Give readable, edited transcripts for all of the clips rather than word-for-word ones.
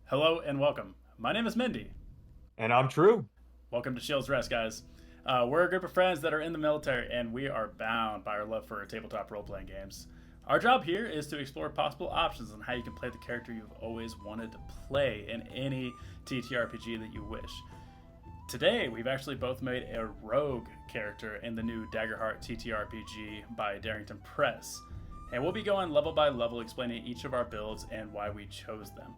Hello and welcome. My name is Mendy. And I'm True. Welcome to Shield's Rest, guys. We're a group of friends that are in the military, and we are bound by our love for tabletop role playing games. Our job here is to explore possible options on how you can play the character you've always wanted to play in any TTRPG that you wish. Today, we've actually both made a rogue character in the new Daggerheart TTRPG by Darrington Press, and we'll be going level by level explaining each of our builds and why we chose them.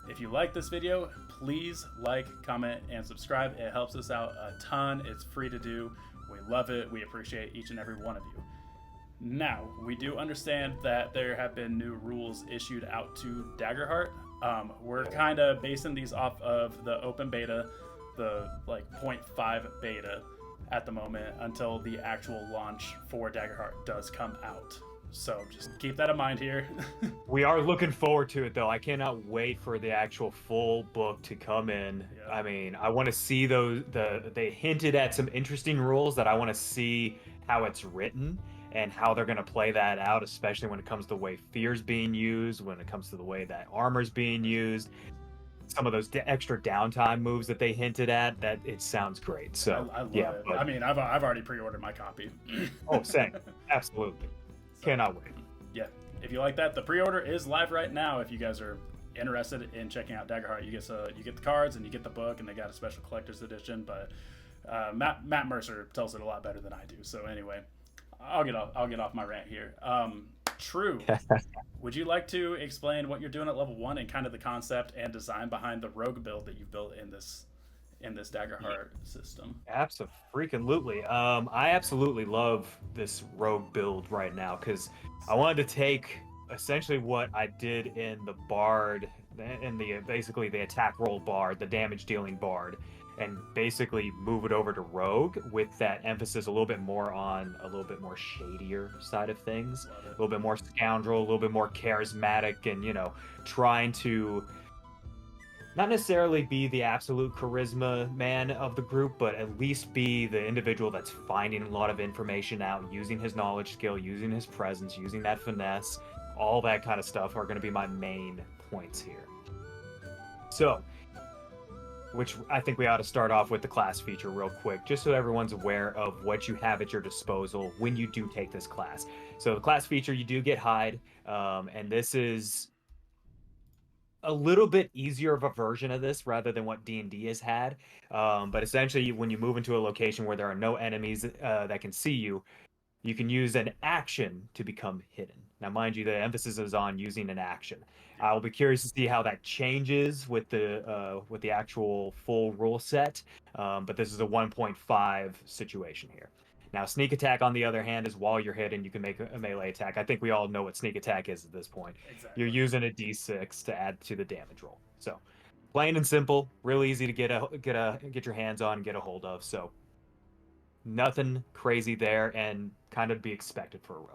If you like this video, please like, comment, and subscribe. It helps us out a ton. It's free to do. We love it. We appreciate each and every one of you. Now, we do understand that there have been new rules issued out to Daggerheart. We're kind of basing these off of the open beta, the 0.5 beta at the moment until the actual launch for Daggerheart does come out. So just keep that in mind here. We are looking forward to it, though. I cannot wait for the actual full book to come in. Yeah. I mean, I want to see those. They hinted at some interesting rules that I want to see how it's written and how they're going to play that out, especially when it comes to the way fear's being used, when it comes to the way that armor's being used. Some of those extra downtime moves that they hinted at, that it sounds great. So I love yeah, it. but I mean, I've already pre-ordered my copy. oh, same, absolutely, cannot wait. Yeah, if you like that, the pre-order is live right now. If you guys are interested in checking out Daggerheart, you get the cards and you get the book, and they got a special collector's edition. But Matt Mercer tells it a lot better than I do. So anyway, I'll get off my rant here. True. Would you like to explain what you're doing at level 1 and kind of the concept and design behind the rogue build that you've built in this Daggerheart system? Absolutely. I absolutely love this rogue build right now because I wanted to take essentially what I did in the bard, in the basically the attack roll bard, the damage dealing bard, and basically move it over to rogue with that emphasis a little bit more on a little bit more shadier side of things, a little bit more scoundrel, a little bit more charismatic, and trying to not necessarily be the absolute charisma man of the group, but at least be the individual that's finding a lot of information out, using his knowledge skill, using his presence, using that finesse. All that kind of stuff are going to be my main points here. So, which I think we ought to start off with the class feature real quick, just so everyone's aware of what you have at your disposal when you do take this class. So the class feature, you do get hide, and this is a little bit easier of a version of this rather than what D&D has had. But essentially, when you move into a location where there are no enemies that can see you, you can use an action to become hidden. Now, mind you, the emphasis is on using an action. I'll be curious to see how that changes with the actual full rule set. But this is a 1.5 situation here. Now, sneak attack, on the other hand, is while you're hidden, you can make a melee attack. I think we all know what sneak attack is at this point. Exactly. You're using a d6 to add to the damage roll. So, plain and simple, real easy to get your hands on, get a hold of. So, nothing crazy there, and kind of be expected for a rogue.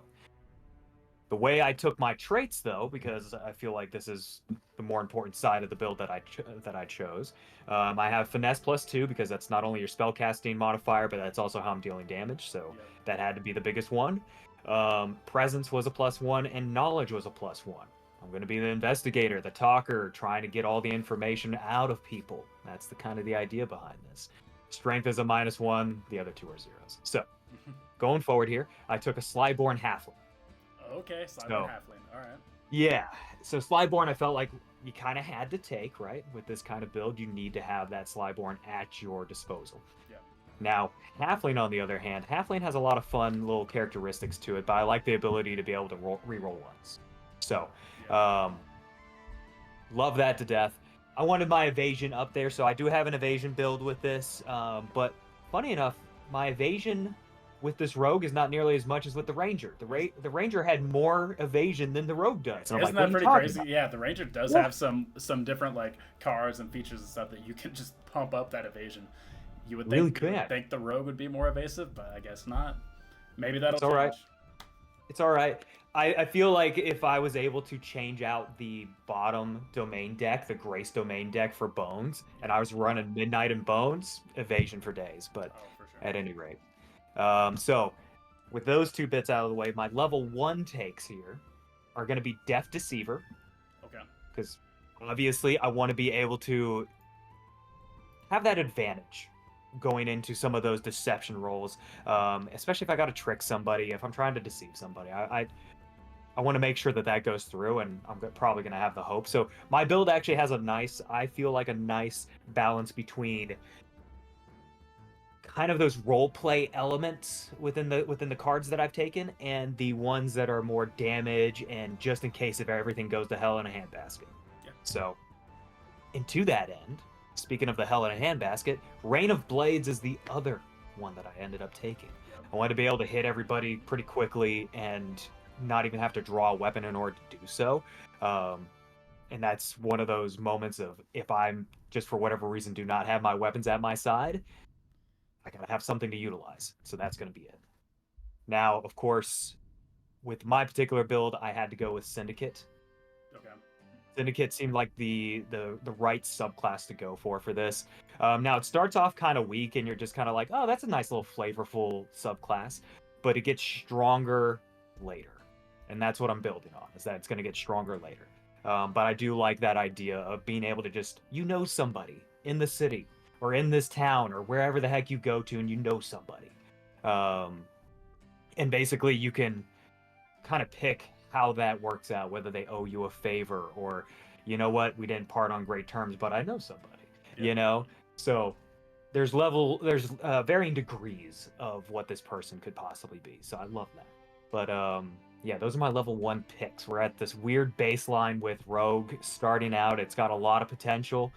The way I took my traits, though, because I feel like this is the more important side of the build that I chose, I have finesse +2 because that's not only your spellcasting modifier, but that's also how I'm dealing damage. So that had to be the biggest one. Presence was a +1, and knowledge was a +1. I'm going to be the investigator, the talker, trying to get all the information out of people. That's the idea behind this. Strength is a -1. The other two are zeros. So going forward here, I took a Slyborn Halfling. Okay, Slyborn Halfling. All right. Yeah. So Slyborn, I felt like you kind of had to take, right? With this kind of build, you need to have that Slyborn at your disposal. Yeah. Now, Halfling, on the other hand, Halfling has a lot of fun little characteristics to it, but I like the ability to be able to re-roll ones. So, love that to death. I wanted my evasion up there, so I do have an evasion build with this. But funny enough, my evasion with this rogue is not nearly as much as with the ranger. The ranger had more evasion than the rogue does. Isn't that pretty crazy? Yeah, the ranger does have some different cards and features and stuff that you can just pump up that evasion. You would think the rogue would be more evasive, but I guess not. Maybe that'll change. All right. It's all right. I feel like if I was able to change out the bottom domain deck, the Grace domain deck for Bones, and I was running Midnight and Bones, evasion for days, but for sure. At any rate. So with those two bits out of the way, my level 1 takes here are going to be Deaf Deceiver, Okay. because obviously I want to be able to have that advantage going into some of those deception rolls, especially if I got to trick somebody, if I'm trying to deceive somebody. I want to make sure that that goes through, and I'm probably going to have the hope. So my build actually has I feel like a nice balance between kind of those role play elements within the cards that I've taken, and the ones that are more damage and just in case if everything goes to hell in a handbasket. Yeah. So, and to that end, speaking of the hell in a handbasket, Rain of Blades is the other one that I ended up taking. Yep. I wanted to be able to hit everybody pretty quickly and not even have to draw a weapon in order to do so. And that's one of those moments of if I'm just for whatever reason do not have my weapons at my side, I gotta have something to utilize. So that's gonna be it. Now, of course, with my particular build, I had to go with Syndicate. Okay. Syndicate seemed like the right subclass to go for this. Now it starts off kind of weak, and you're just kind of like, oh, that's a nice little flavorful subclass, but it gets stronger later, and that's what I'm building on. Is that it's going to get stronger later. But I do like that idea of being able to just somebody in the city or in this town or wherever the heck you go to, and somebody, and basically you can kind of pick how that works out, whether they owe you a favor or, you know what, we didn't part on great terms, but I know somebody, So there's varying degrees of what this person could possibly be. So I love that. But yeah, those are my level 1 picks. We're at this weird baseline with Rogue starting out. It's got a lot of potential,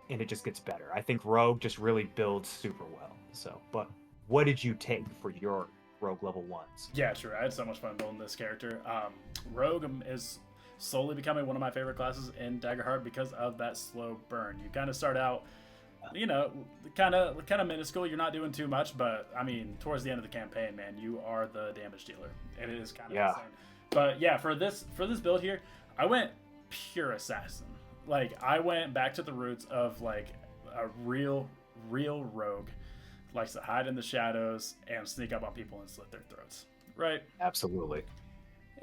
and it just gets better. I think Rogue just really builds super well. So, but what did you take for your Rogue level 1s? Yeah, true. I had so much fun building this character. Rogue is slowly becoming one of my favorite classes in Daggerheart because of that slow burn. You kind of start out, kind of minuscule. You're not doing too much, but I mean, towards the end of the campaign, man, you are the damage dealer. It is kind of insane. But yeah, for this build here, I went pure assassin. Like, I went back to the roots of like a real rogue. Likes to hide in the shadows and sneak up on people and slit their throats. Right? Absolutely.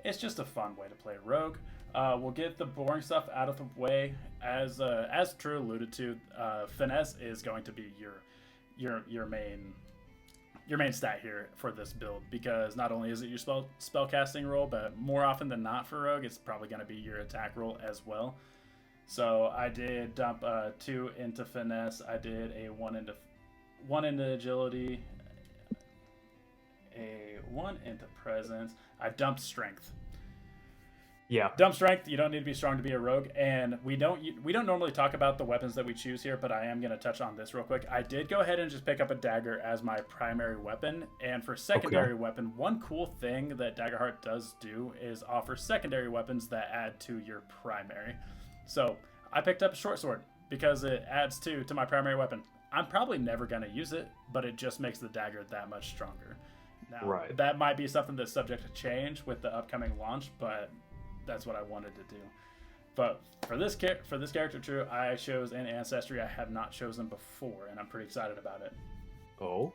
It's just a fun way to play rogue. We'll get the boring stuff out of the way. As True alluded to, finesse is going to be your main stat here for this build, because not only is it your spell casting roll, but more often than not for rogue, it's probably going to be your attack roll as well. So I did dump 2 into finesse. I did a 1 into agility, a 1 into presence. I dumped strength. Yeah. Dump strength. You don't need to be strong to be a rogue, and we don't normally talk about the weapons that we choose here, but I am going to touch on this real quick. I did go ahead and just pick up a dagger as my primary weapon, and for secondary weapon, one cool thing that Daggerheart does do is offer secondary weapons that add to your primary. So I picked up a short sword because it adds 2 to my primary weapon. I'm probably never going to use it, but it just makes the dagger that much stronger. Now, that might be something that's subject to change with the upcoming launch, but that's what I wanted to do. But for this character, True, I chose an ancestry I have not chosen before, and I'm pretty excited about it. Oh?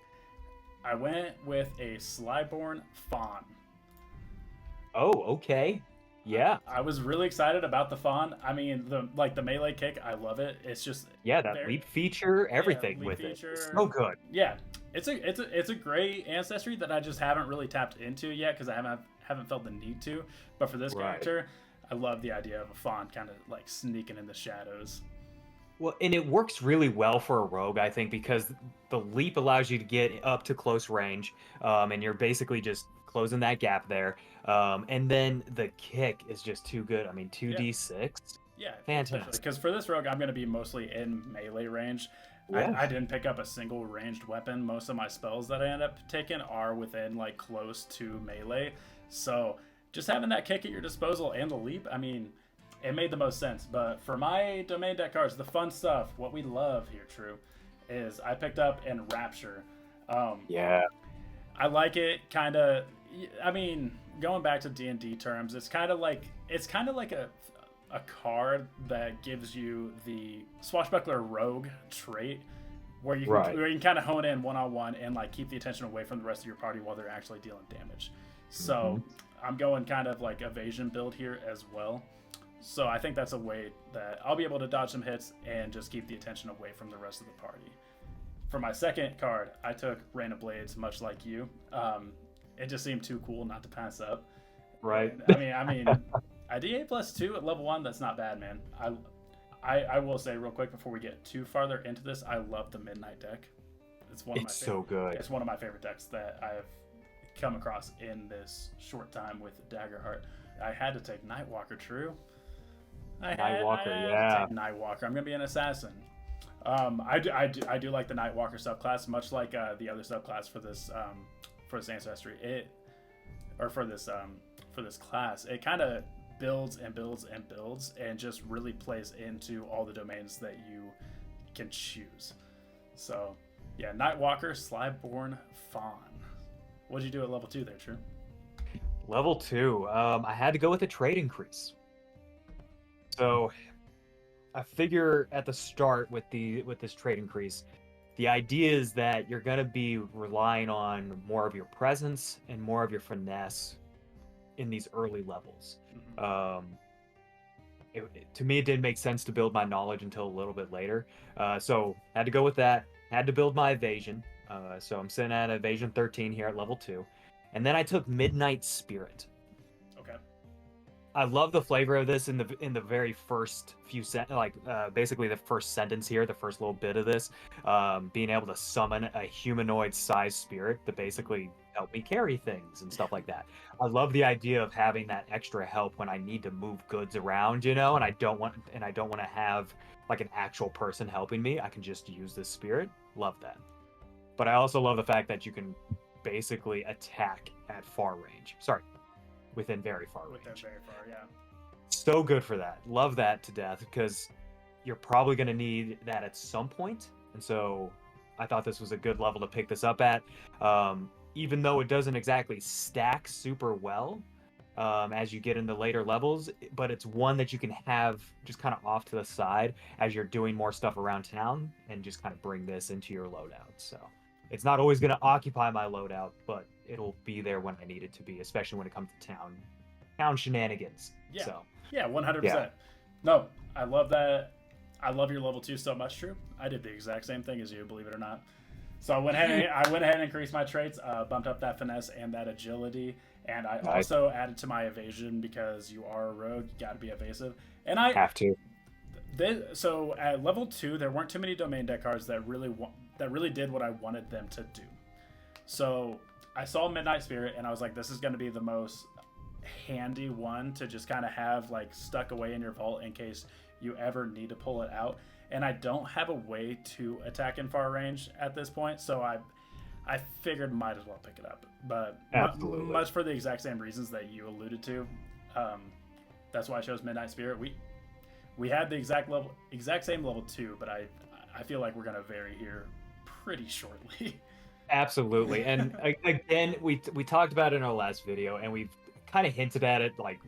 I went with a Slyborn Fawn. Oh, okay. Yeah. I was really excited about the Fawn. I mean, the melee kick, I love it. It's just that leap feature, everything with it. It's so good. Yeah, it's a great ancestry that I just haven't really tapped into yet because I haven't felt the need to. But for this character, I love the idea of a Fawn kind of like sneaking in the shadows. Well, and it works really well for a rogue, I think, because the leap allows you to get up to close range, and you're basically just closing that gap there. And then the kick is just too good. I mean, 2d6. Yeah, fantastic. Because for this rogue, I'm going to be mostly in melee range. Yeah. I didn't pick up a single ranged weapon. Most of my spells that I end up taking are within like close to melee. So just having that kick at your disposal and the leap, I mean, it made the most sense. But for my domain deck cards, the fun stuff, what we love here, True, is I picked up Enrapture. I like it kind of. I mean, going back to D&D terms, it's kind of like a card that gives you the Swashbuckler Rogue trait Right. where you can kind of hone in one-on-one and like keep the attention away from the rest of your party while they're actually dealing damage. So I'm going kind of like evasion build here as well. So I think that's a way that I'll be able to dodge some hits and just keep the attention away from the rest of the party. For my second card, I took Rain of Blades, much like you. It just seemed too cool not to pass up. Right. And, I mean, a DA +2 at level 1, that's not bad, man. I will say real quick before we get too farther into this, I love the Midnight deck. It's so good. It's one of my favorite decks that I've come across in this short time with Daggerheart. I had to take Nightwalker, true. I had to take Nightwalker. I'm gonna be an assassin. I do like the Nightwalker subclass, much like the other subclass for this ancestry. For this class, it kind of builds and builds and builds, and just really plays into all the domains that you can choose. So, yeah, Nightwalker, Slyborn Fawn. What'd you do at level 2 there, True? Level 2, I had to go with a trade increase. So I figure at the start with this trade increase, the idea is that you're going to be relying on more of your presence and more of your finesse in these early levels. To me, it didn't make sense to build my knowledge until a little bit later. So had to go with that. Had to build my evasion. So I'm sitting at evasion 13 here at level 2. And then I took Midnight Spirit. Okay. I love the flavor of this in the very first few basically the first sentence here, the first little bit of this, being able to summon a humanoid-sized spirit to basically help me carry things and stuff like that. I love the idea of having that extra help when I need to move goods around, and I don't want to have like an actual person helping me. I can just use this spirit. Love that. But I also love the fact that you can basically attack at far range. Sorry. Within very far range. Within very far, yeah. So good for that. Love that to death, because you're probably going to need that at some point. And so I thought this was a good level to pick this up at. Even though it doesn't exactly stack super well as you get into later levels, but it's one that you can have just kind of off to the side as you're doing more stuff around town, and just kind of bring this into your loadout. So it's not always going to occupy my loadout, but it'll be there when I need it to be, especially when it comes to town shenanigans. Yeah. So, 100%. Yeah. No, I love that. I love your level 2 so much, True. I did the exact same thing as you, believe it or not. So I went ahead and increased my traits, bumped up that finesse and that agility, and I also added to my evasion, because you are a rogue, you got to be evasive. And I have to. So at level 2, there weren't too many domain deck cards that really did what I wanted them to do. So I saw Midnight Spirit, and I was like, this is going to be the most handy one to just kind of have like stuck away in your vault in case you ever need to pull it out. And I don't have a way to attack in far range at this point, so I figured might as well pick it up. But much for the exact same reasons that you alluded to. That's why I chose Midnight Spirit. We had the exact same level 2, but I feel like we're gonna vary here pretty shortly. Absolutely. And again, we talked about it in our last video, and we've kind of hinted at it like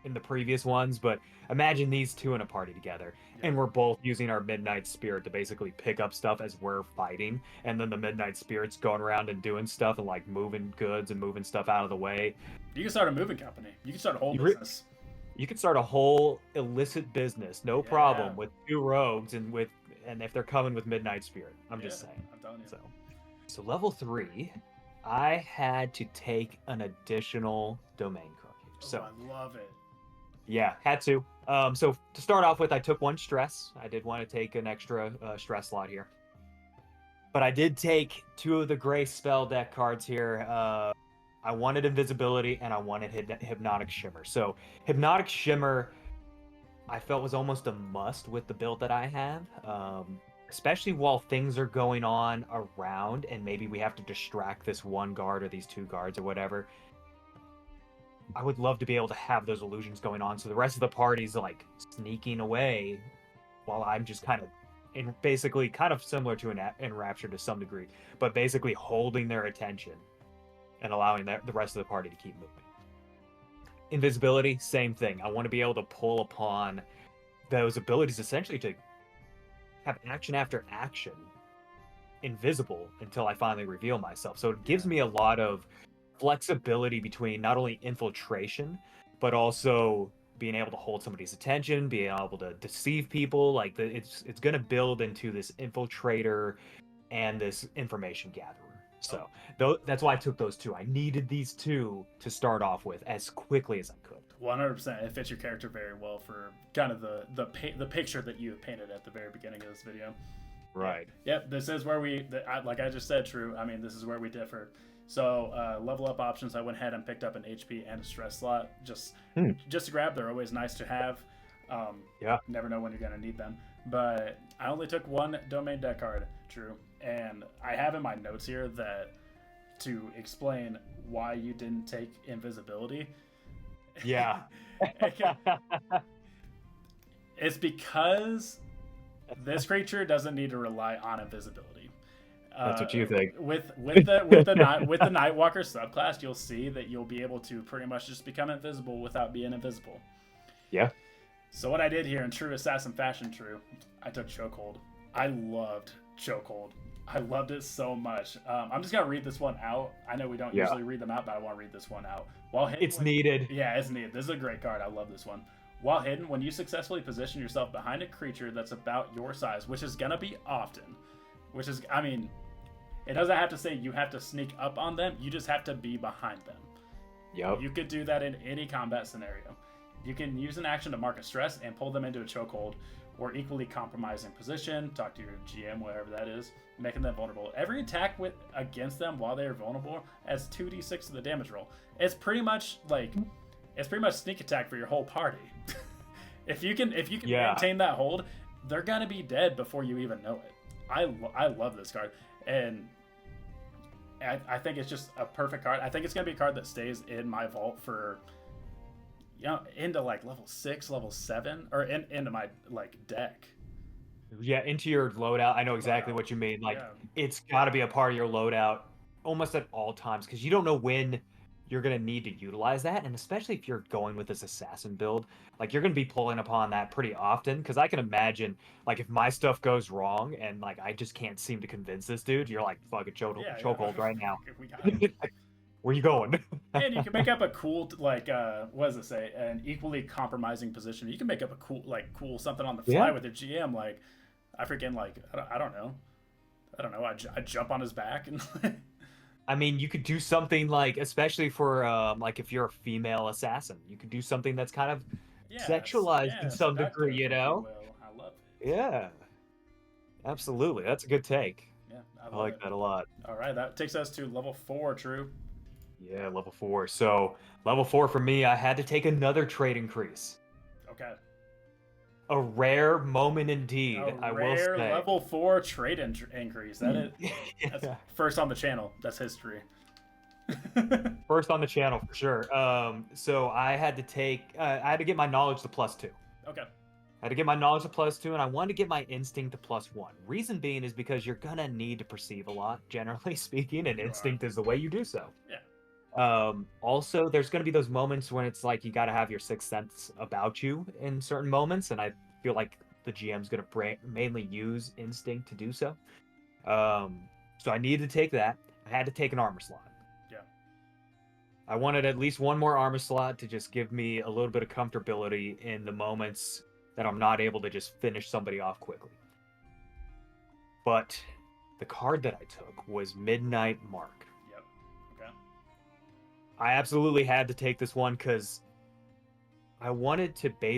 in the previous ones, but imagine these two in a party together, and we're both using our Midnight Spirit to basically pick up stuff as we're fighting, and then the Midnight Spirit's going around and doing stuff and like moving goods and moving stuff out of the way. You can start a moving company. You can start a whole business. You can start a whole illicit business, no problem, with 2 rogues and if they're coming with Midnight Spirit. I'm just saying. I'm telling you. So level 3, I had to take an additional domain card here. So I love it. Yeah, had to. So to start off with, I took 1 stress. I did want to take an extra stress slot here. But I did take 2 of the gray spell deck cards here. I wanted invisibility, and I wanted hypnotic shimmer. So hypnotic shimmer, I felt was almost a must with the build that I have. Especially while things are going on around, and maybe we have to distract this 1 guard or these 2 guards or whatever. I would love to be able to have those illusions going on, so the rest of the party's like sneaking away while I'm just kind of, basically kind of similar to an Enrapture to some degree, but basically holding their attention and allowing the rest of the party to keep moving. Invisibility, same thing. I want to be able to pull upon those abilities essentially to have action after action invisible until I finally reveal myself. So it gives me a lot of flexibility between not only infiltration, but also being able to hold somebody's attention, being able to deceive people. Like it's going to build into this infiltrator and this information gatherer. So that's why I took those two. I needed these two to start off with as quickly as I could. 100%. It fits your character very well for kind of the picture that you painted at the very beginning of this video. Right. Yep. This is where like I just said, True. I mean, this is where we differ. So level up options, I went ahead and picked up an HP and a stress slot just to grab. They're always nice to have. Never know when you're gonna need them. But I only took one Domain deck card, True, and I have in my notes here that to explain why you didn't take invisibility. Yeah. It's because this creature doesn't need to rely on invisibility. That's what you think. With the Nightwalker subclass, you'll see that you'll be able to pretty much just become invisible without being invisible. Yeah. So what I did here in true assassin fashion, True, I took Chokehold. I loved Chokehold. I loved it so much. I'm just gonna read this one out. I know we don't usually read them out, but I want to read this one out. It's needed. Yeah, it's needed. This is a great card. I love this one. While hidden, when you successfully position yourself behind a creature that's about your size, which is gonna be often, I mean, it doesn't have to say you have to sneak up on them. You just have to be behind them. Yep. You could do that in any combat scenario. You can use an action to mark a stress and pull them into a chokehold or equally compromising position. Talk to your GM, whatever that is, making them vulnerable. Every attack against them while they are vulnerable adds 2d6 to the damage roll. It's pretty much sneak attack for your whole party. if you can maintain that hold, they're gonna be dead before you even know it. I love this card, and I think it's just a perfect card. I think it's gonna be a card that stays in my vault for into like level 6, level 7, or into my deck. Yeah, into your loadout. I know exactly what you mean. It's got to be a part of your loadout almost at all times, because you don't know when you're going to need to utilize that. And especially if you're going with this assassin build, you're going to be pulling upon that pretty often. Because I can imagine, if my stuff goes wrong and I just can't seem to convince this dude, you're like, fucking chokehold right now. We got it. Where you going? And you can make up a cool, what does it say? An equally compromising position. You can make up a cool something on the fly with your GM. I freaking, I don't know. I jump on his back and. I mean, you could do something especially for if you're a female assassin, you could do something that's kind of sexualized in some degree, you know? I love it. Yeah. Absolutely. That's a good take. Yeah, I like that a lot. All right, that takes us to level 4, True. Yeah, level 4. So, level 4 for me, I had to take another trait increase. Okay. A rare moment indeed, I will say. Rare level 4 trait increase. That's first on the channel. That's history. First on the channel for sure. So I had to get my knowledge to +2. Okay. I had to get my knowledge to +2, and I wanted to get my instinct to +1. Reason being is because you're gonna need to perceive a lot, generally speaking, and instinct is the way you do so. Yeah. Also, there's going to be those moments when it's you got to have your sixth sense about you in certain moments, and I feel like the GM's going to mainly use instinct to do so. So I needed to take that. I had to take an armor slot. Yeah. I wanted at least one more armor slot to just give me a little bit of comfortability in the moments that I'm not able to just finish somebody off quickly. But the card that I took was Midnight Mark. I absolutely had to take this one because I wanted to be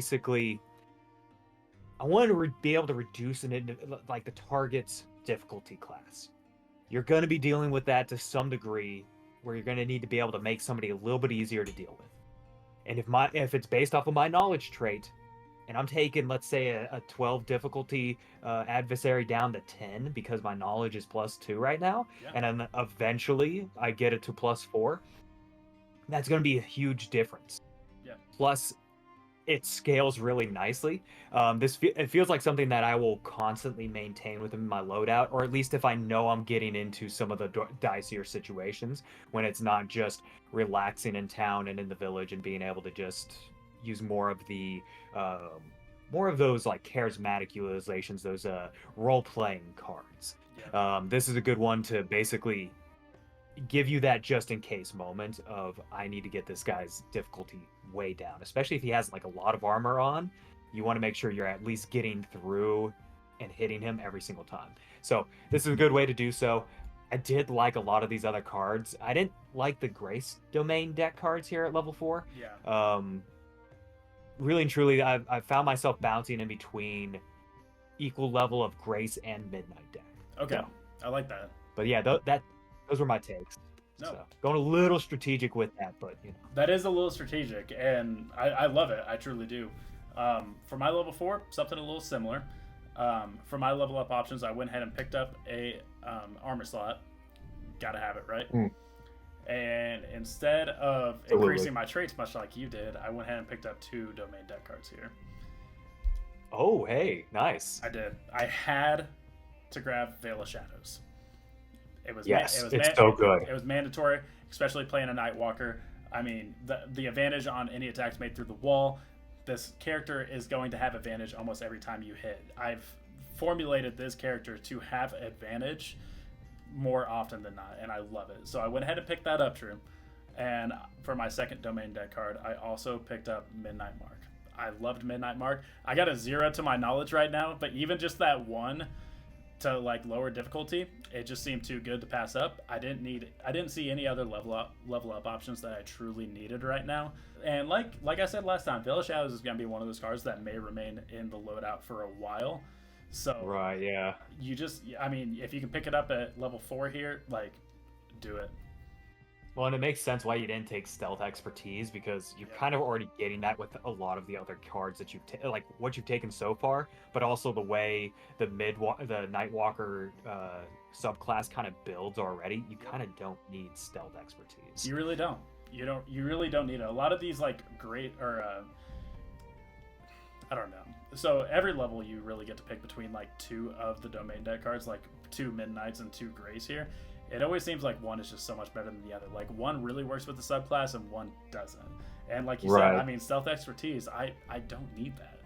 able to reduce the target's difficulty class. You're going to be dealing with that to some degree, where you're going to need to be able to make somebody a little bit easier to deal with. And if it's based off of my knowledge trait, and I'm taking, let's say, a 12 difficulty adversary down to 10 because my knowledge is +2 right now, and then eventually I get it to +4. That's going to be a huge difference. Yeah. Plus, it scales really nicely. It feels like something that I will constantly maintain within my loadout, or at least if I know I'm getting into some of the dicier situations, when it's not just relaxing in town and in the village and being able to just use more of the more of those like charismatic utilizations, those role-playing cards. Yeah. This is a good one to basically give you that just in case moment of I need to get this guy's difficulty way down, especially if he has like a lot of armor on. You want to make sure you're at least getting through and hitting him every single time. So this is a good way to do so. I did like a lot of these other cards. I didn't like the Grace Domain deck cards here at level 4. Yeah. Really and truly, I've found myself bouncing in between equal level of Grace and Midnight deck. Okay. So, I like that. but yeah, those were my takes. No. So, going a little strategic with that, but you know. That is a little strategic, and I love it. I truly do. For my level 4, something a little similar. For my level up options, I went ahead and picked up a armor slot. Gotta have it, right? And instead of increasing my traits much like you did, I went ahead and picked up 2 domain deck cards here. Oh, hey, nice. I did. I had to grab Veil of Shadows. It's so good. It was mandatory, especially playing a Nightwalker. I mean, the advantage on any attacks made through the wall, this character is going to have advantage almost every time you hit. I've formulated this character to have advantage more often than not, and I love it. So I went ahead and picked that up, True. And for my second domain deck card, I also picked up Midnight Mark. I loved Midnight Mark. I got a 0 to my knowledge right now, but even just that 1 to like lower difficulty, it just seemed too good to pass up. I didn't see any other level up options that I truly needed right now. And like I said last time, Veil of Shadows is going to be one of those cards that may remain in the loadout for a while. So right, yeah. I mean, if you can pick it up at level 4 here, like, do it. Well, and it makes sense why you didn't take stealth expertise, because you're kind of already getting that with a lot of the other cards that you've like what you've taken so far, but also the way the Nightwalker subclass kind of builds already. You kind of don't need stealth expertise. You really don't. You really don't need it. A lot of these like great or I don't know. So every level you really get to pick between like 2 of the domain deck cards, like 2 Midnights and 2 Grays here. It always seems like one is just so much better than the other. Like one really works with the subclass and one doesn't. And like you said, I mean, stealth expertise, I don't need that.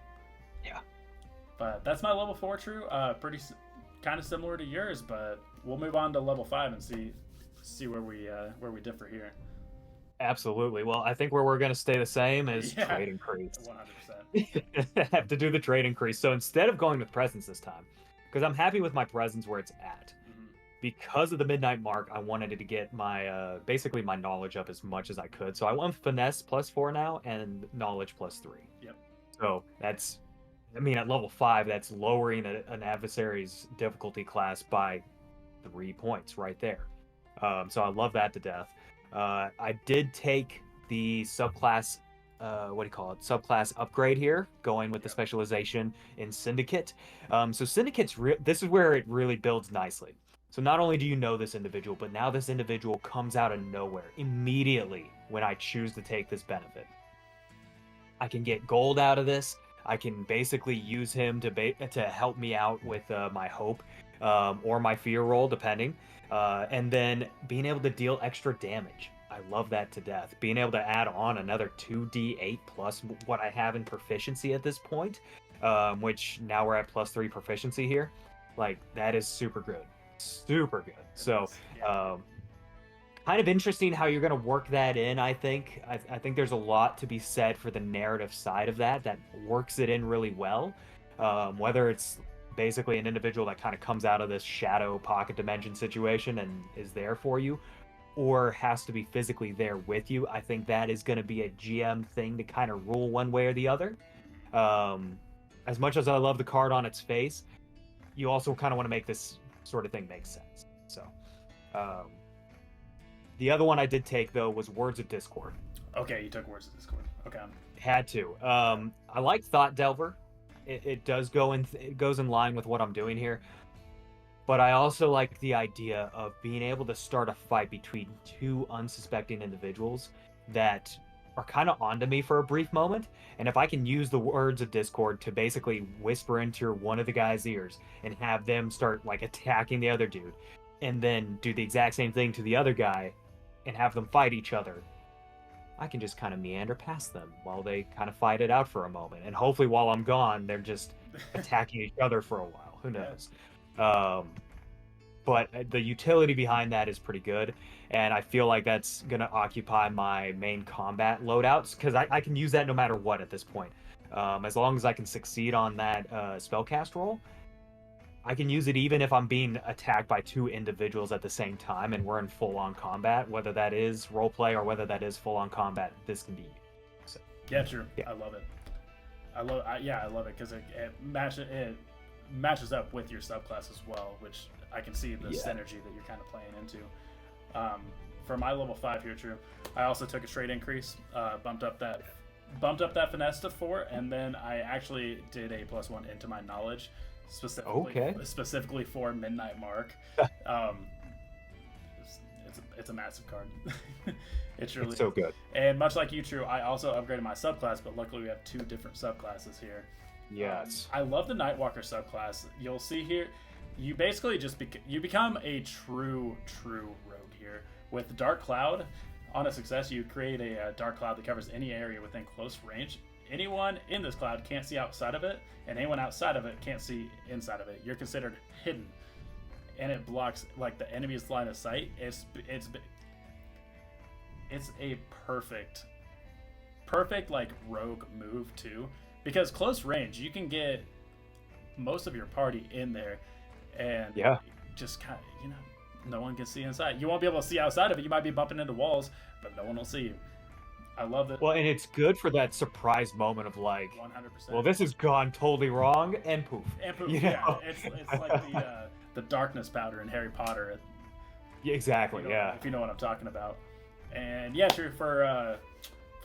Yeah. But that's my level 4, True. Pretty kind of similar to yours, but we'll move on to level 5 and see where we differ here. Absolutely. Well, I think where we're going to stay the same is trade increase. 100%. Have to do the trade increase. So instead of going with presence this time, because I'm happy with my presence where it's at, because of the Midnight Mark, I wanted to get my basically my knowledge up as much as I could. So I want finesse +4 now and knowledge +3. Yep. So that's, I mean, at level 5, that's lowering an adversary's difficulty class by 3 points right there. So I love that to death. I did take the subclass, subclass upgrade here, going with the specialization in Syndicate. So Syndicate's this is where it really builds nicely. So not only do you know this individual, but now this individual comes out of nowhere immediately when I choose to take this benefit. I can get gold out of this. I can basically use him to help me out with my hope or my fear roll, depending. And then being able to deal extra damage. I love that to death. Being able to add on another 2d8 plus what I have in proficiency at this point, which now we're at +3 proficiency here. Like, that is super good. Super good. So, kind of interesting how you're going to work that in, I think. I think there's a lot to be said for the narrative side of that works it in really well. Whether it's basically an individual that kind of comes out of this shadow pocket dimension situation and is there for you, or has to be physically there with you. I think that is going to be a GM thing to kind of rule one way or the other. As much as I love the card on its face, you also kind of want to make this sort of thing make sense. So, the other one I did take, though, was Words of Discord. Okay, you took Words of Discord. Okay. Had to. I like Thought Delver. It does go in. It goes in line with what I'm doing here. But I also like the idea of being able to start a fight between 2 unsuspecting individuals that are kind of onto me for a brief moment. And if I can use the Words of Discord to basically whisper into one of the guy's ears and have them start like attacking the other dude, and then do the exact same thing to the other guy and have them fight each other, I can just kind of meander past them while they kind of fight it out for a moment. And hopefully while I'm gone, they're just attacking each other for a while. Who knows? Um, but the utility behind that is pretty good. And I feel like that's going to occupy my main combat loadouts because I can use that no matter what at this point. As long as I can succeed on that spellcast roll, I can use it even if I'm being attacked by two individuals at the same time and we're in full-on combat, whether that is roleplay or whether that is full-on combat. This can be used. So, Yeah, true. Yeah. I love it. I love it because it matches up with your subclass as well, which I can see the synergy that you're kind of playing into. For my level 5 here, True, I also took a straight increase, bumped up that finesse to 4, and then I actually did a +1 into my knowledge, specifically for Midnight Mark. It's a massive card. It's so good. And much like you, True, I also upgraded my subclass, but luckily we have 2 different subclasses here. Yes. I love the Nightwalker subclass. You'll see here, you basically just you become a true rogue here. With Dark Cloud, on a success, you create a dark cloud that covers any area within close range. Anyone in this cloud can't see outside of it, and anyone outside of it can't see inside of it. You're considered hidden, and it blocks like the enemy's line of sight. It's a perfect like rogue move too, because close range you can get most of your party in there, and just kind of no one can see inside. You won't be able to see outside of it. You might be bumping into walls, but no one will see you. I love it. Well, and it's good for that surprise moment of like, 100%. well, this has gone totally wrong, and poof. And poof, yeah. It's like the darkness powder in Harry Potter. Exactly, If you know what I'm talking about. And yeah, True, for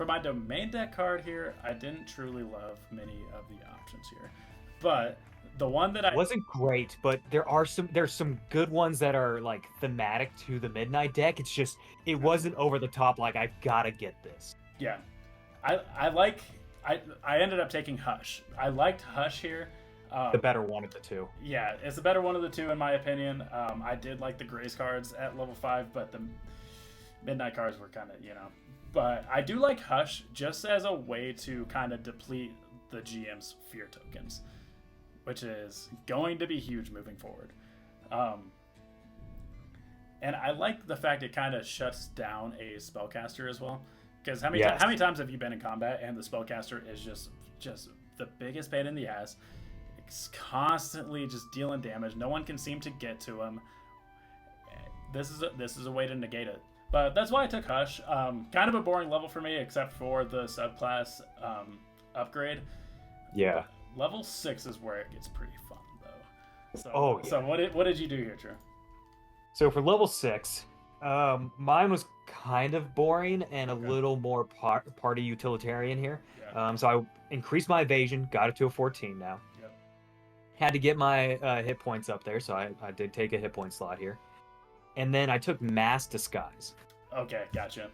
my domain deck card here, I didn't truly love many of the options here. But the one that wasn't great, but there's some good ones that are like thematic to the Midnight deck. It's just it wasn't over the top like I've gotta get this. Yeah. I ended up taking Hush. I liked Hush here. The better one of the two. Yeah, it's the better one of the two in my opinion. I did like the Grace cards at level 5, but the Midnight cards were kind of, But I do like Hush just as a way to kind of deplete the GM's fear tokens, which is going to be huge moving forward. And I like the fact it kind of shuts down a spellcaster as well. Because how many times have you been in combat and the spellcaster is just the biggest pain in the ass? It's constantly just dealing damage. No one can seem to get to him. This is a way to negate it. But that's why I took Hush. Kind of a boring level for me, except for the subclass upgrade. Yeah. Level 6 is where it gets pretty fun, though. So what did you do here, True? So for level 6, mine was kind of boring and a little more party utilitarian here. Yeah. So I increased my evasion, got it to a 14 now. Yep. Had to get my hit points up there, so I did take a hit point slot here. And then I took Mass Disguise. Okay, gotcha.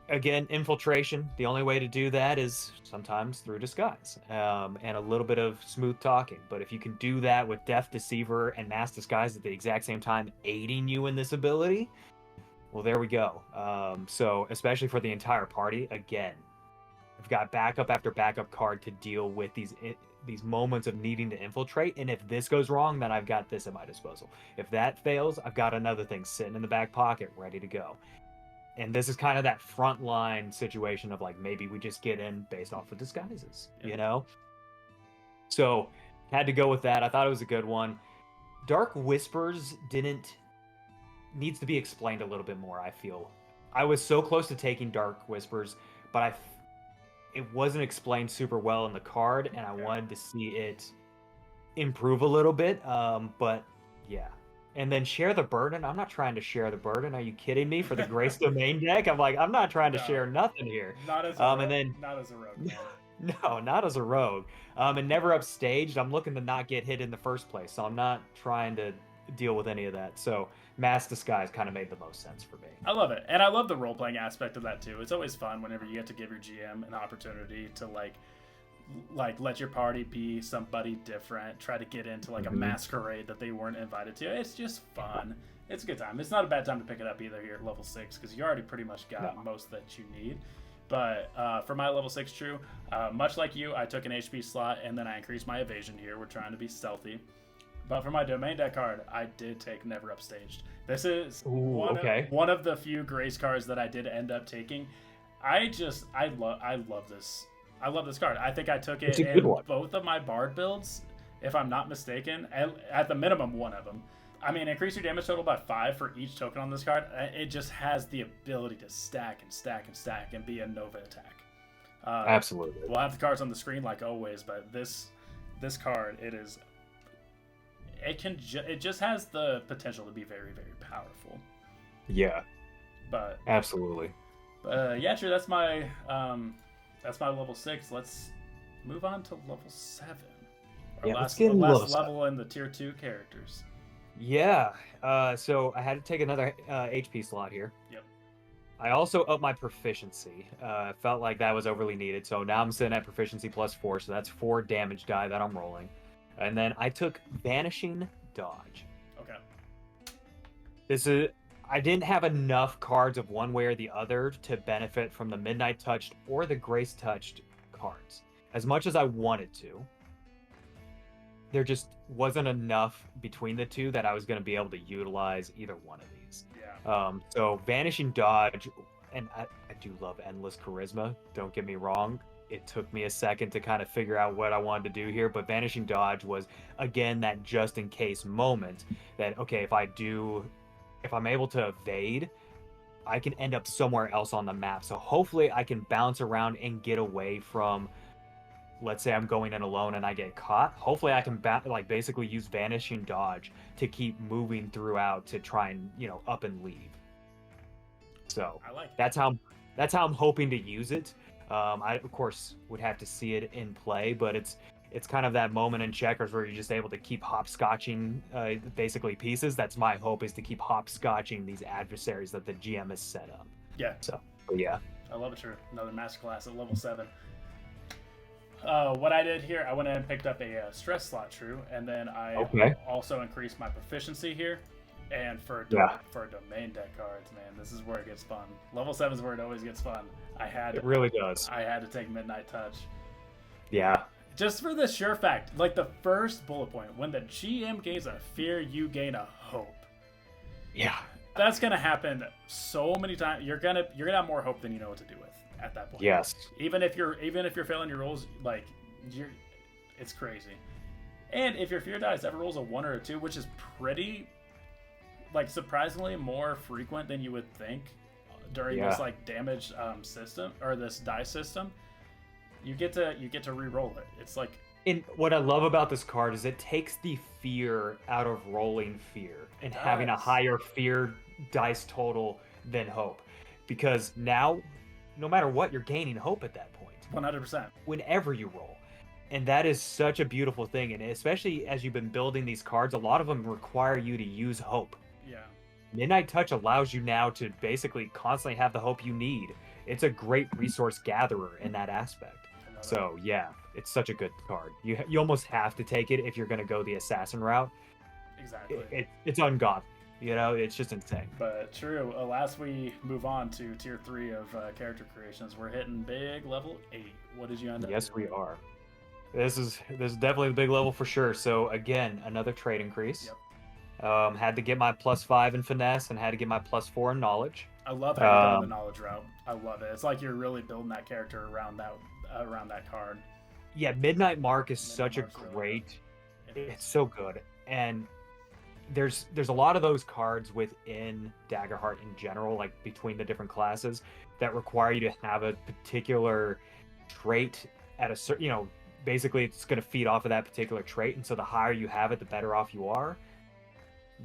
Again, infiltration. The only way to do that is sometimes through disguise and a little bit of smooth talking. But if you can do that with Death Deceiver and Mass Disguise at the exact same time, aiding you in this ability, well, there we go. So especially for the entire party, again, I've got backup after backup card to deal with these moments of needing to infiltrate. And if this goes wrong, then I've got this at my disposal. If that fails, I've got another thing sitting in the back pocket ready to go. And this is kind of that frontline situation of like, maybe we just get in based off of disguises, So had to go with that. I thought it was a good one. Dark Whispers needs to be explained a little bit more, I feel. I was so close to taking Dark Whispers, but it wasn't explained super well in the card, and I wanted to see it improve a little bit. But yeah. And then Share the Burden. I'm not trying to share the burden. Are you kidding me? For the Grace Domain deck? I'm like, I'm not trying to share nothing here. Not as a rogue. Not as a rogue. No, not as a rogue. And never upstaged. I'm looking to not get hit in the first place, so I'm not trying to deal with any of that. So Mass Disguise kind of made the most sense for me. I love it. And I love the role-playing aspect of that, too. It's always fun whenever you get to give your GM an opportunity to, like let your party be somebody different, try to get into like a masquerade that they weren't invited to. It's just fun. it's a good time. It's not a bad time to pick it up either here at level 6 because you already pretty much got most that you need. But for my level 6 True, much like you, I took an HP slot and then I increased my evasion here. We're trying to be stealthy. But for my Domain deck card, I did take Never Upstaged. This is one of the few Grace cards that I did end up taking. I love this. I love this card. I think I took it in both of my Bard builds, if I'm not mistaken. At the minimum, one of them. I mean, increase your damage total by 5 for each token on this card. It just has the ability to stack and stack and stack and be a Nova attack. Absolutely. We'll have the cards on the screen like always, but this card, it just has the potential to be very, very powerful. Yeah. But absolutely. Yeah, True. That's my level 6. Let's move on to level 7. Our last level in the tier 2 characters. Yeah. So I had to take another HP slot here. Yep. I also upped my proficiency. Felt like that was overly needed. So now I'm sitting at proficiency +4. So that's 4 damage die that I'm rolling. And then I took Vanishing Dodge. Okay. I didn't have enough cards of one way or the other to benefit from the Midnight Touched or the Grace Touched cards. As much as I wanted to, there just wasn't enough between the two that I was going to be able to utilize either one of these. Yeah. So Vanishing Dodge, and I do love Endless Charisma, don't get me wrong. It took me a second to kind of figure out what I wanted to do here, but Vanishing Dodge was, again, that just in case moment that, okay, if I'm able to evade, I can end up somewhere else on the map. So hopefully I can bounce around and get away from, let's say I'm going in alone and I get caught. Hopefully I can basically use Vanishing Dodge to keep moving throughout to try and, up and leave. So I like that's how I'm hoping to use it. I of course would have to see it in play, but it's kind of that moment in checkers where you're just able to keep hopscotching basically pieces. That's my hope, is to keep hopscotching these adversaries that the GM has set up. Yeah. So yeah. I love it, True. Another masterclass at level 7. What I did here, I went in and picked up a stress slot, True, and then I also increased my proficiency here. And for Domain deck cards, man, this is where it gets fun. Level 7 is where it always gets fun. It really does. I had to take Midnight Touch. Yeah. Just for the sure fact, like the first bullet point, when the GM gains a fear, you gain a hope. Yeah. That's gonna happen so many times. You're gonna have more hope than you know what to do with at that point. Yes. Even if you're failing your rolls, it's crazy. And if your fear dice ever rolls a 1 or a 2, which is pretty, surprisingly more frequent than you would think during this damage system or this die system, you get to re-roll it. It's like, and what I love about this card is it takes the fear out of rolling fear and having a higher fear dice total than hope, because now no matter what, you're gaining hope at that point 100% whenever you roll. And that is such a beautiful thing, and especially as you've been building these cards, a lot of them require you to use hope. Yeah. Midnight Touch allows you now to basically constantly have the hope you need. It's a great resource gatherer in that aspect. So yeah, it's such a good card. You almost have to take it if you're going to go the assassin route. Exactly. It's ungodly. It's just insane. But True, last we move on to tier 3 of character creations, we're hitting big level 8. What did you end up Yes, doing? we are. This is definitely the big level for sure. So again, another trait increase. Yep. Had to get my +5 in finesse and had to get my +4 in knowledge. I love how you go the knowledge route. I love it. It's like you're really building that character around that card. Yeah, Midnight Mark is such a great. It's so good, and there's a lot of those cards within Daggerheart in general, like between the different classes, that require you to have a particular trait at a certain. Basically, it's going to feed off of that particular trait, and so the higher you have it, the better off you are.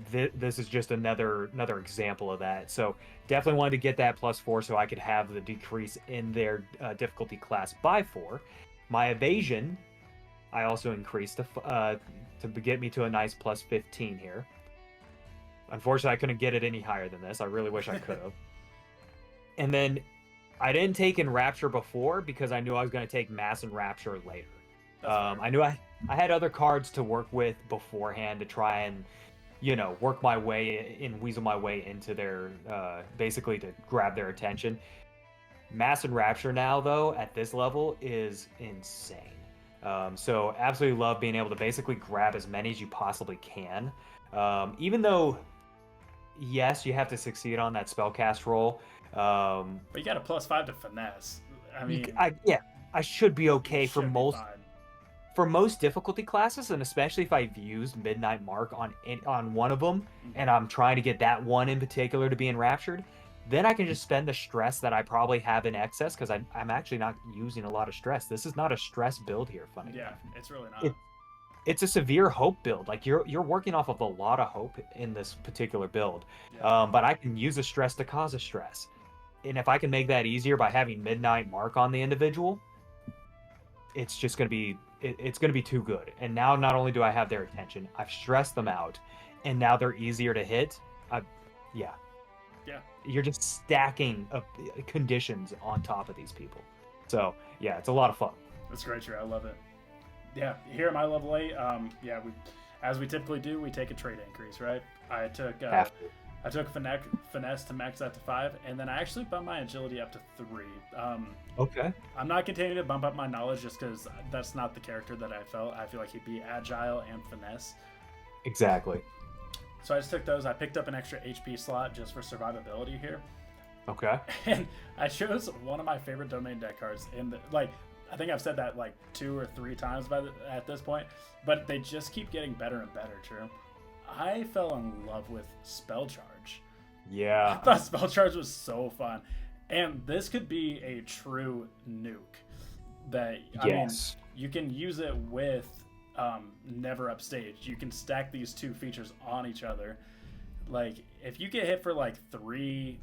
This is just another example of that. So definitely wanted to get that +4 so I could have the decrease in their difficulty class by 4. My evasion, I also increased to get me to a nice +15 here. Unfortunately, I couldn't get it any higher than this. I really wish I could have. And then I didn't take Enrapture before because I knew I was going to take Mass Enrapture later. I knew I had other cards to work with beforehand to try and work my way in, weasel my way into their, basically to grab their attention. Mass and Rapture now, though, at this level is insane. So absolutely love being able to basically grab as many as you possibly can. Even though, yes, you have to succeed on that spellcast roll. But you got a +5 to finesse. I mean, Yeah, I should be okay for should be most fine. for most difficulty classes, and especially if I've used Midnight Mark on one of them, and I'm trying to get that one in particular to be enraptured, then I can just spend the stress that I probably have in excess because I'm actually not using a lot of stress. This is not a stress build here, funny Yeah, enough. it's really not. It's a severe hope build. Like you're working off of a lot of hope in this particular build, Yeah. but I can use a stress to cause a stress, and if I can make that easier by having Midnight Mark on the individual, it's just gonna be it's gonna be too good. And now not only do I have their attention, I've stressed them out, and now they're easier to hit. Yeah, Yeah. you're just stacking up conditions on top of these people. So yeah, it's a lot of fun. That's great, Drew. I love it. Yeah, here at my level 8, yeah, as we typically do, we take a trait increase, right? I took finesse to max that to 5, and then I actually bumped my agility up to 3. Okay. I'm not continuing to bump up my knowledge just because that's not the character that I felt. I feel like he'd be agile and finesse. Exactly. So I just took those. I picked up an extra HP slot just for survivability here. Okay. And I chose one of my favorite domain deck cards I think I've said that like 2 or 3 times at this point, but they just keep getting better and better, True. I fell in love with Spell Charge. Yeah. I thought Spell Charge was so fun. And this could be a true nuke. I mean, you can use it with Never Upstage. You can stack these 2 features on each other. Like, if you get hit for like 3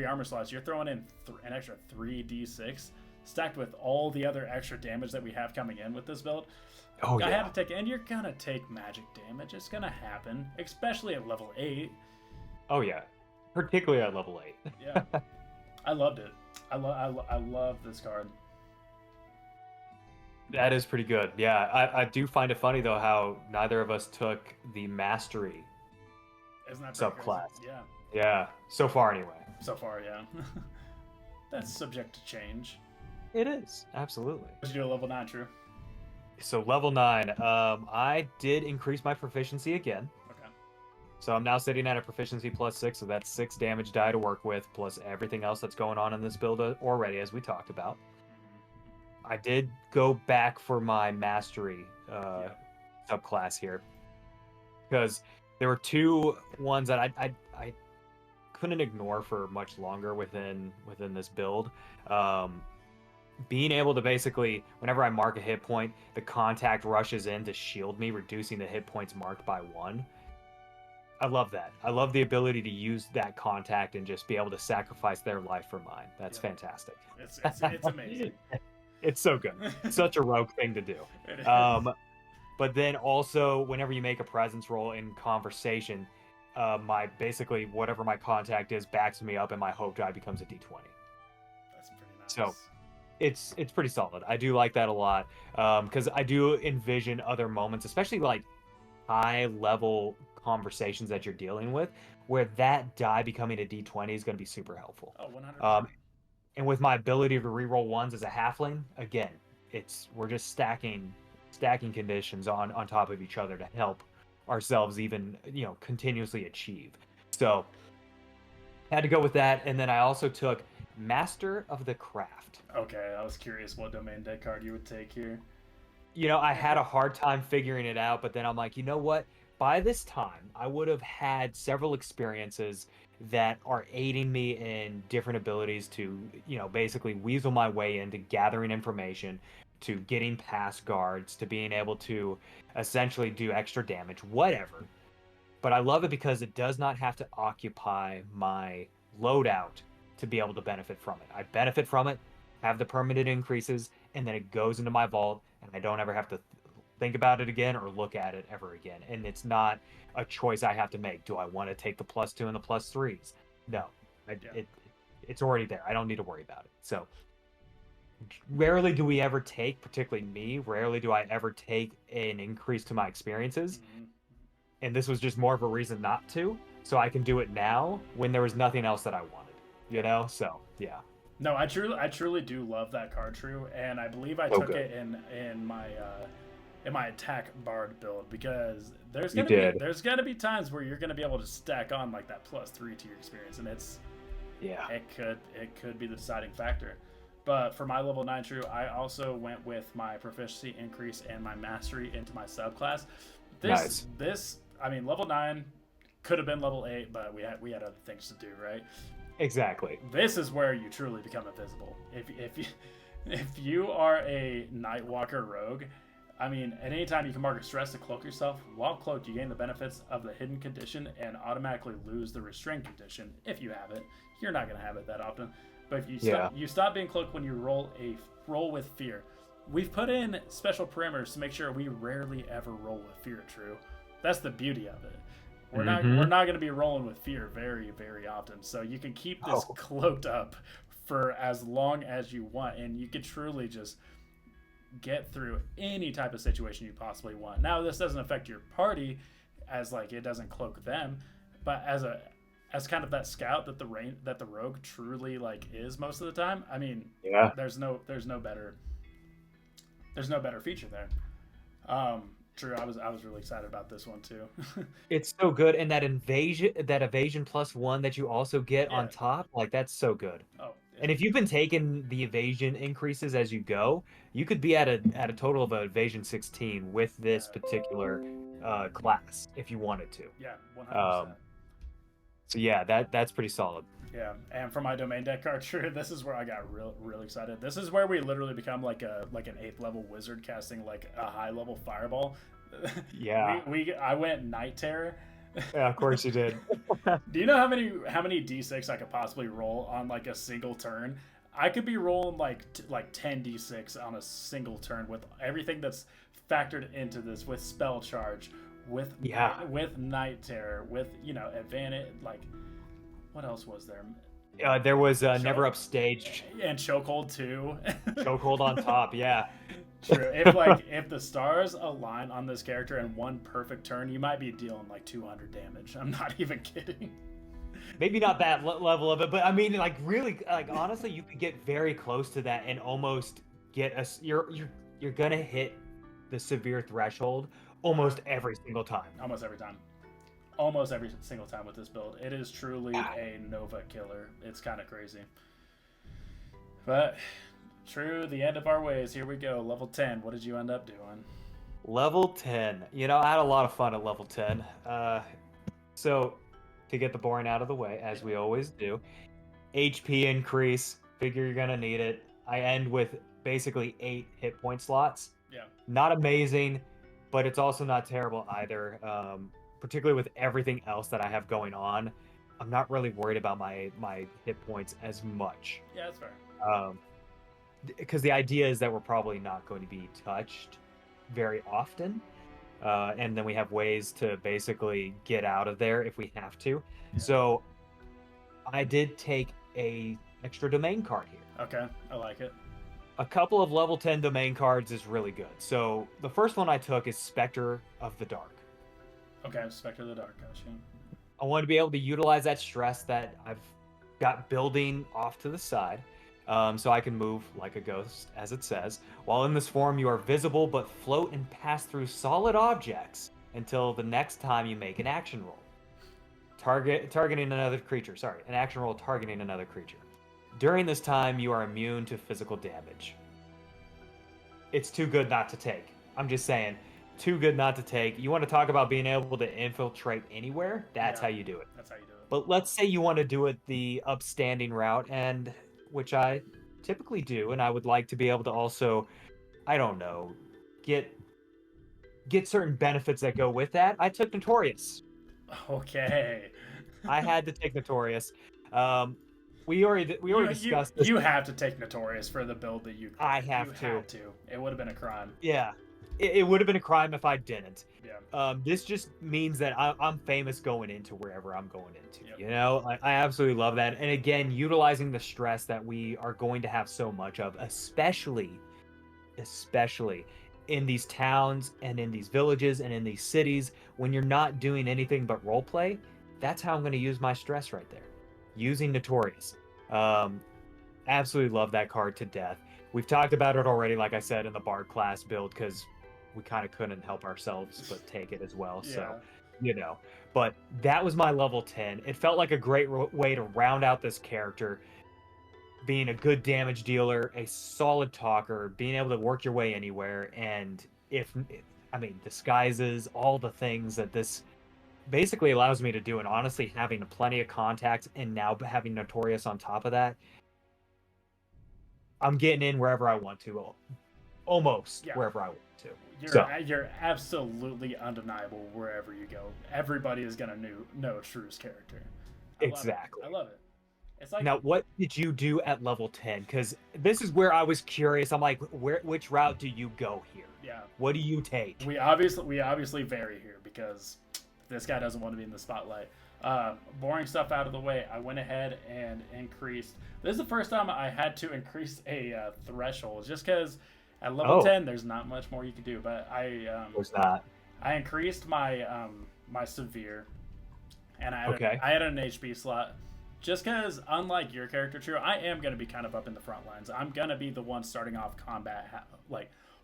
armor slots, you're throwing in an extra 3d6 stacked with all the other extra damage that we have coming in with this build. Oh, I yeah. have to take, and you're gonna take magic damage. It's gonna happen, especially at level 8. Oh yeah, particularly at level 8. Yeah, I loved it. I love this card. That is pretty good. Yeah, I do find it funny though how neither of us took the mastery Isn't that subclass. crazy? Yeah. Yeah, so far anyway. So far, yeah. That's subject to change. It is, absolutely. What did you do at level 9, True? So level 9, I did increase my proficiency again. Okay. So I'm now sitting at a proficiency +6, so that's 6 damage die to work with, plus everything else that's going on in this build already, as we talked about. I did go back for my mastery subclass here, because there were 2 ones that I couldn't ignore for much longer within this build. Being able to basically, whenever I mark a hit point, the contact rushes in to shield me, reducing the hit points marked by 1. I love that. I love the ability to use that contact and just be able to sacrifice their life for mine. That's fantastic. It's amazing. It's so good. Such a rogue thing to do. But then also, whenever you make a presence roll in conversation, my basically whatever my contact is backs me up, and my hope die becomes a d20. That's pretty nice. So it's pretty solid. I do like that a lot, because I do envision other moments, especially like high level conversations that you're dealing with, where that die becoming a d20 is going to be super helpful. Oh, 100%. And with my ability to reroll 1s as a halfling, again, we're just stacking conditions on top of each other to help ourselves even continuously achieve. So had to go with that, and then I also took Master of the Craft. Okay, I was curious what domain deck card you would take here. I had a hard time figuring it out, but then I'm like, you know what? By this time, I would have had several experiences that are aiding me in different abilities to, basically weasel my way into gathering information, to getting past guards, to being able to essentially do extra damage, whatever. But I love it because it does not have to occupy my loadout to be able to benefit from it. I benefit from it, have the permanent increases, and then it goes into my vault, and I don't ever have to think about it again or look at it ever again. And it's not a choice I have to make. Do I want to take the +2 and the +3s? No. It's already there. I don't need to worry about it. So rarely do we ever take, particularly me, rarely do I ever take an increase to my experiences. and this was just more of a reason not to. So I can do it now when there was nothing else that I wanted. You know, so yeah. No, I truly do love that card, True, and I believe I So took good. it in my attack bard build, because You did. there's gonna be times where you're gonna be able to stack on like that +3 to your experience, and Yeah. it could be the deciding factor. But for my level 9 True, I also went with my proficiency increase and my mastery into my subclass. Nice. This I mean, level 9 could have been level 8, but we had other things to do, right? Exactly. This is where you truly become invisible. If you are a Nightwalker rogue, I mean, at any time you can mark a stress to cloak yourself. While cloaked, you gain the benefits of the hidden condition and automatically lose the restrained condition if you have it. You're not going to have it that often, but if you stop being cloaked when you roll with fear. We've put in special parameters to make sure we rarely ever roll with fear. True, that's the beauty of it. We're not going to be rolling with fear very, very often. So you can keep this cloaked up for as long as you want, and you can truly just get through any type of situation you possibly want. Now, this doesn't affect your party, as like it doesn't cloak them, but as kind of that scout that the rogue truly like is most of the time. I mean, Yeah. there's no better feature there. True, I was really excited about this one too. It's so good, and that evasion +1 that you also get Yeah. on top, like that's so good. Oh, And if you've been taking the evasion increases as you go, you could be at a total of evasion 16 with this particular class if you wanted to. yeah, 100%. So yeah, that's pretty solid. Yeah, and for my domain deck card, True, this is where I got real excited. This is where we literally become like an 8th level wizard casting like a high level fireball. Yeah. I went Night Terror. Yeah, of course you did. Do you know how many d6 I could possibly roll on like a single turn? I could be rolling like 10 d6 on a single turn with everything that's factored into this, with spell charge, with Night Terror, with advantage. Like, what else was there? There was Never Upstage. And Chokehold too. Chokehold on top, yeah. True. If the stars align on this character in one perfect turn, you might be dealing like 200 damage. I'm not even kidding. Maybe not that level of it, but I mean, like really, like honestly, you could get very close to that and almost get you're gonna hit the severe threshold almost every single time. Almost every time. Almost every single time with this build. It is truly a Nova killer. It's kind of crazy. But True, the end of our ways. Here we go. Level 10. What did you end up doing? Level 10. I had a lot of fun at level 10. So to get the boring out of the way, as we always do, HP increase. Figure you're gonna need it. I end with basically 8 hit point slots. Yeah. Not amazing, but it's also not terrible either. Particularly with everything else that I have going on, I'm not really worried about my hit points as much. Yeah, that's fair. Because the idea is that we're probably not going to be touched very often, and then we have ways to basically get out of there if we have to. Yeah. So I did take a extra domain card here. Okay, I like it. A couple of level 10 domain cards is really good. So the first one I took is Spectre of the Dark. Okay, Spectre of the Dark, gotcha. I want to be able to utilize that stress that I've got building off to the side, so I can move like a ghost, as it says. While in this form, you are visible but float and pass through solid objects until the next time you make an action roll. Targeting another creature. Sorry, an action roll targeting another creature. During this time, you are immune to physical damage. It's too good not to take. I'm just saying. Too good not to take. You want to talk about being able to infiltrate anywhere? That's how you do it. That's how you do it. But let's say you want to do it the upstanding route, and which I typically do, and I would like to be able to also, I don't know, get certain benefits that go with that. I took Notorious. Okay. I had to take Notorious. We already discussed this. You have to take Notorious for the build that you. I have to. Had to. It would have been a crime. Yeah. It would have been a crime if I didn't. Yeah. This just means that I'm famous going into wherever I'm going into. Yep. You know, I absolutely love that. And again, utilizing the stress that we are going to have so much of, especially in these towns and in these villages and in these cities, when you're not doing anything but roleplay, that's how I'm going to use my stress right there. Using Notorious. Um, Absolutely love that card to death. We've talked about it already, like I said, in the Bard class build, because we kind of couldn't help ourselves but take it as well. Yeah. So, but that was my level 10. It felt like a great way to round out this character, being a good damage dealer, a solid talker, being able to work your way anywhere, and disguises, all the things that this basically allows me to do, and honestly, having plenty of contacts and now having Notorious on top of that, I'm getting in wherever I want to, almost wherever I want to. You're absolutely undeniable wherever you go. Everybody is gonna know True's character. Exactly. I love it. It's like, now, what did you do at level 10? Because this is where I was curious. I'm like, which route do you go here? Yeah. What do you take? We obviously vary here because this guy doesn't want to be in the spotlight. Boring stuff out of the way, I went ahead and increased. This is the first time I had to increase a threshold, just because at level 10 there's not much more you can do. But I increased my my severe, and I had an HP slot, just because unlike your character, True, I am going to be kind of up in the front lines. I'm going to be the one starting off combat,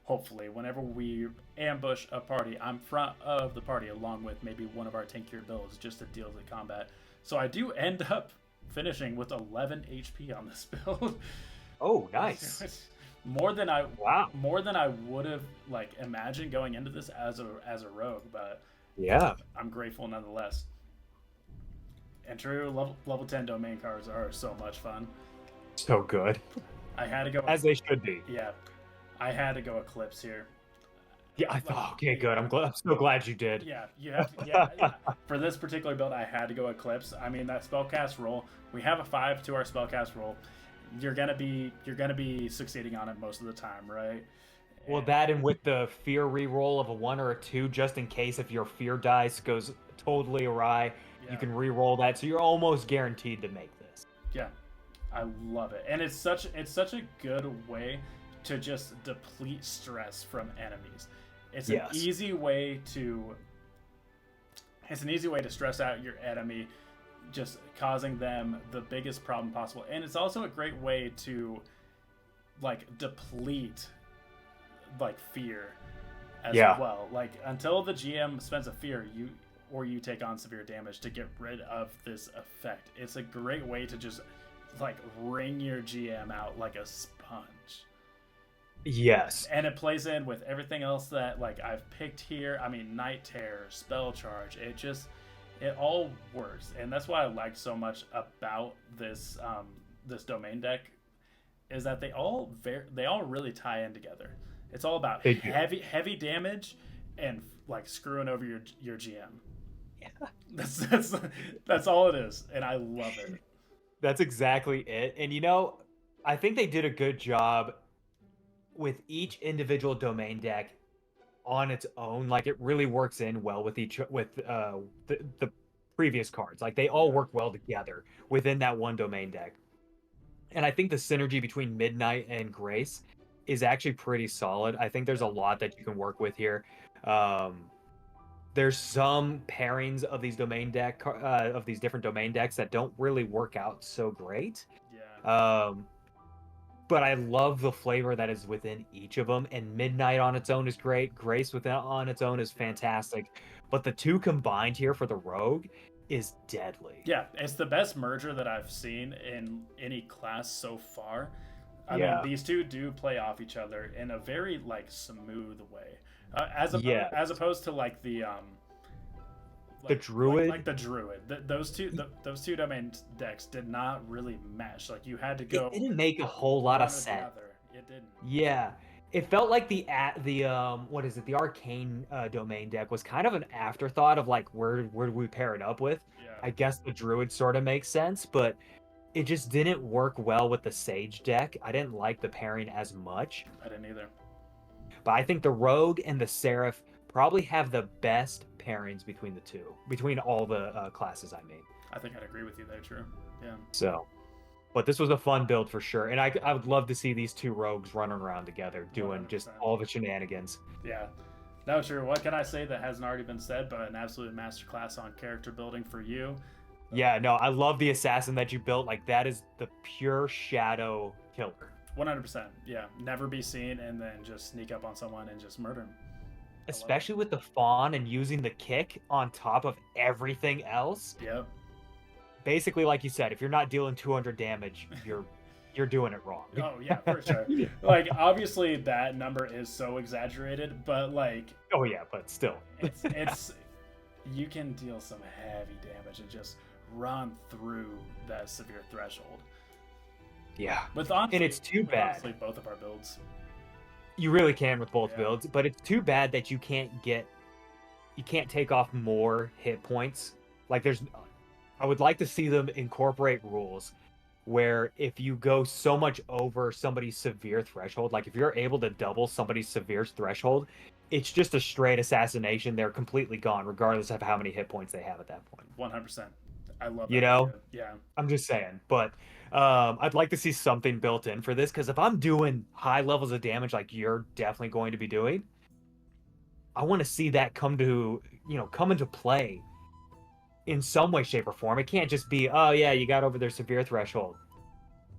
hopefully, whenever we ambush a party, I'm front of the party along with maybe one of our tankier builds just to deal with combat. So I do end up finishing with 11 HP on this build. Oh, nice. More than I would have imagined going into this as a rogue, but yeah, I'm grateful nonetheless. And True, level 10 domain cards are so much fun. So good. I had to go as they should be. Yeah. I had to go Eclipse here. Yeah, I thought, okay, good. I'm so glad you did. Yeah, you have to, yeah. For this particular build, I had to go Eclipse. I mean, that spellcast roll, we have a 5 to our spellcast roll. You're gonna be succeeding on it most of the time, right? Well, that and with the fear reroll of a 1 or a 2, just in case if your fear dice goes totally awry, you can reroll that, so you're almost guaranteed to make this. Yeah, I love it, and it's such a good way to just deplete stress from enemies. It's an easy way to stress out your enemy, just causing them the biggest problem possible. And it's also a great way to deplete fear as well. Until the GM spends a fear, you take on severe damage to get rid of this effect. It's a great way to just wring your GM out like a sponge. Yes. And it plays in with everything else that I've picked here. I mean, Night Terror, Spell Charge, it all works. And that's what I like so much about this this domain deck, is that they all really tie in together. It's all about heavy damage and screwing over your GM. Yeah. That's all it is, and I love it. That's exactly it. And I think they did a good job with each individual domain deck on its own. It really works in well with the previous cards. They all work well together within that one domain deck. And I think the synergy between Midnight and Grace is actually pretty solid. I think there's a lot that you can work with here. There's some pairings of these of these different domain decks that don't really work out so great. Yeah. But I love the flavor that is within each of them. And Midnight on its own is great. Grace on its own is fantastic. But the two combined here for the Rogue is deadly. Yeah, it's the best merger that I've seen in any class so far. I mean, these two do play off each other in a very smooth way. As opposed to the Druid, the Druid. Those two domain decks did not really mesh. You had to go. It didn't make a whole lot of sense. It didn't. Yeah, it felt like the Arcane domain deck was kind of an afterthought of where do we pair it up with? Yeah. I guess the Druid sort of makes sense, but it just didn't work well with the Sage deck. I didn't like the pairing as much. I didn't either. But I think the Rogue and the Seraph probably have the best pairings between the two, between all the classes I made. I think I'd agree with you there, True. Yeah. So, But this was a fun build for sure, and I would love to see these two rogues running around together doing just 100%. all the shenanigans. Yeah. No, true. What can I say that hasn't already been said, but an absolute masterclass on character building for you. Yeah, no, I love the assassin that you built. Like that is the pure shadow killer. 100%. Yeah. Never be seen and then just sneak up on someone and just murder him. Especially with the fawn and using the kick on top of everything else. Yep. Basically, like you said, if you're not dealing 200 damage, you're doing it wrong. Oh yeah, for sure. Like obviously that number is so exaggerated, but like Oh yeah, but still. it's you can deal some heavy damage and just run through that severe threshold. Yeah. With honestly, And it's too bad. honestly, both of our builds. You really can with both Yeah. builds, but it's too bad that you can't take off more hit points. Like I would like to see them incorporate rules where if you go so much over somebody's severe threshold, like if you're able to double somebody's severe threshold, it's just a straight assassination. They're completely gone, regardless of how many hit points they have at that point. 100%. I love that. You know? idea. Yeah. I'm just saying, but I'd like to see something built in for this because if I'm doing high levels of damage like you're definitely going to be doing, I want to see that come into play in some way, shape, or form. It can't just be, oh yeah, you got over their severe threshold.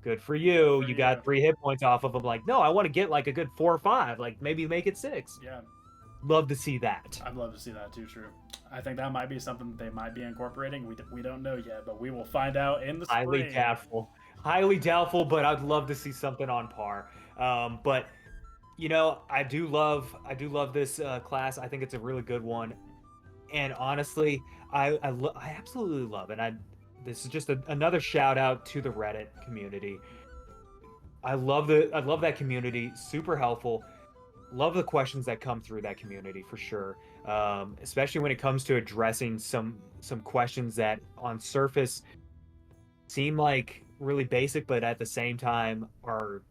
Good for you. You got 3 hit points off of them. Like, no, I want to get like a good 4 or 5. Like maybe make it 6. Yeah. Love to see that. I'd love to see that too. True. I think that might be something that they might be incorporating. We don't know yet, but we will find out in the spring. Highly doubtful, but I'd love to see something on par. But I do love this class. I think it's a really good one, and honestly, I absolutely love it. This is just another shout out to the Reddit community. I love that community. Super helpful. Love the questions that come through that community for sure. Especially when it comes to addressing some questions that on surface seem like really basic, but at the same time are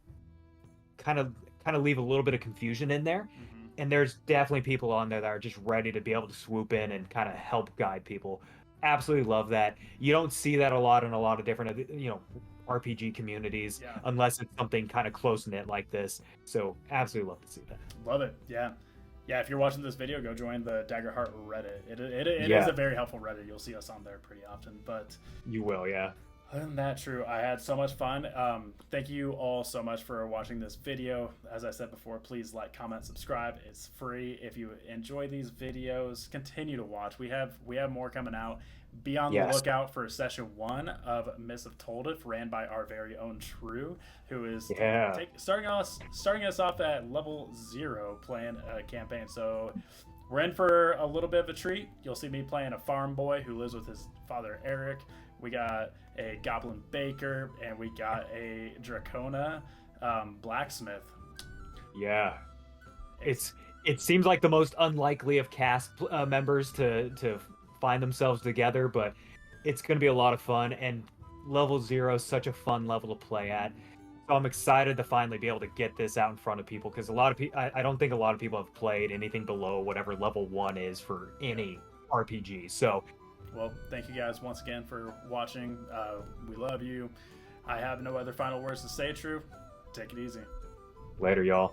kind of leave a little bit of confusion in there. Mm-hmm. And there's definitely people on there that are just ready to be able to swoop in and kind of help guide people. Absolutely love that. You don't see that a lot in a lot of different RPG communities, unless it's something kind of close knit like this. So absolutely love to see that. Love it. Yeah. If you're watching this video, go join the Daggerheart Reddit. It is a very helpful Reddit. You'll see us on there pretty often. But you will, yeah. Other than that, True, I had so much fun. Thank you all so much for watching this video. As I said before, please like, comment, subscribe. It's free. If you enjoy these videos, continue to watch. We have more coming out. Be on the lookout for session 1 of Miss of Toldif, ran by our very own True, who is starting us off at level 0 playing a campaign. So we're in for a little bit of a treat. You'll see me playing a farm boy who lives with his father Eric. We got a goblin baker, and we got a dracona blacksmith. Yeah, it seems like the most unlikely of cast members to find themselves together, but it's going to be a lot of fun. And level 0 is such a fun level to play at. So I'm excited to finally be able to get this out in front of people, because a lot of people, I don't think a lot of people have played anything below whatever level 1 is for any RPG. So. Well, thank you guys once again for watching. We love you. I have no other final words to say, True. Take it easy. Later, y'all.